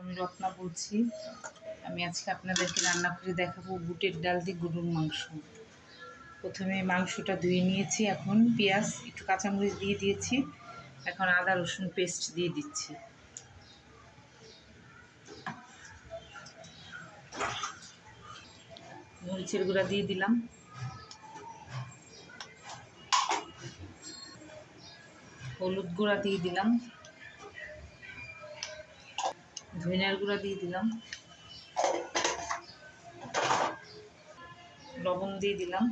আমি রত্না বলছি। আমি আজকে আপনাদেরকে রান্না করে দেখাবো বুটের ডাল দিয়ে গরুর মাংস। প্রথমে মাংসটা ধুয়ে নিয়েছি, এখন পেঁয়াজ একটু কাঁচামরিচ দিয়ে দিয়েছি, এখন আদা রসুন পেস্ট দিয়ে দিচ্ছি। মরিচের গুঁড়া দিয়ে দিলাম, হলুদ গুঁড়া দিয়ে দিলাম, ধনিয়ার গুঁড়া দিয়ে দিলাম, লবণ দিয়ে দিলাম,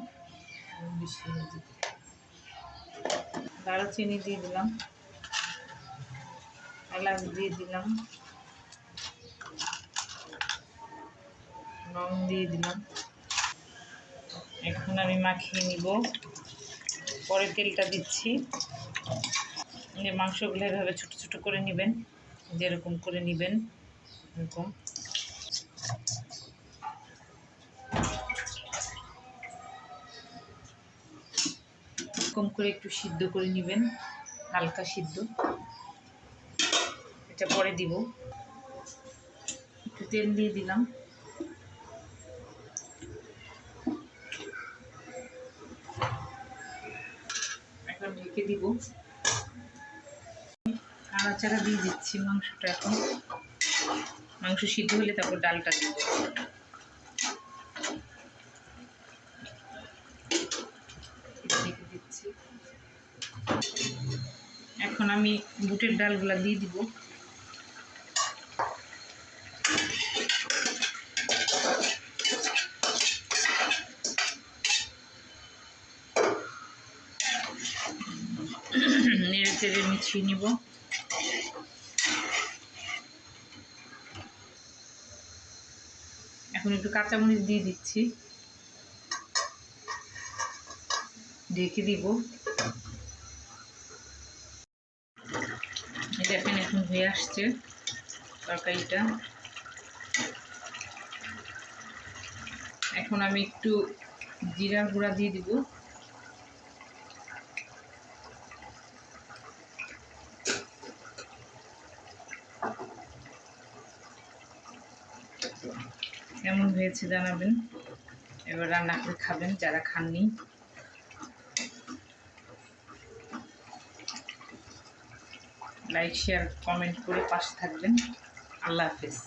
দারুচিনি দিয়ে দিলাম, এলাচ দিয়ে দিলাম, লবণ দিয়ে দিলাম। এখন আমি মাখিয়ে নিব, পরে তেলটা দিচ্ছি। মাংসগুলো এভাবে ছোটো ছোটো করে নেবেন, যেরকম করে নেবেন এরকম। এরকম করে একটু সিদ্ধ করে নেবেন, হালকা সিদ্ধ। এটা পরে দিব। একটু তেল দিয়ে দিলাম, এখন ঢেকে দিব। নাড়াচাড়া দিয়ে দিচ্ছি মাংসটা। এখন মাংস সিদ্ধ হলে তারপর ডালটা দিব। ঢেকে দিচ্ছি। এখন আমি বুটের ডালগুলা দিয়ে দিব। নেড়ে চেড়ে মিশিয়ে নিব। এখন একটু কাঁচামরিচ দিয়ে দিচ্ছি, ঢেকে দিব। দেখেন এখন হয়ে আসছে তরকারিটা। এখন আমি একটু জিরার গুঁড়া দিয়ে দিব, কেমন হয়েছে জানাবেন। এবার রান্না করে খাবেন যারা খাননি। লাইক শেয়ার কমেন্ট করে পাশে থাকবেন। আল্লাহ হাফেজ।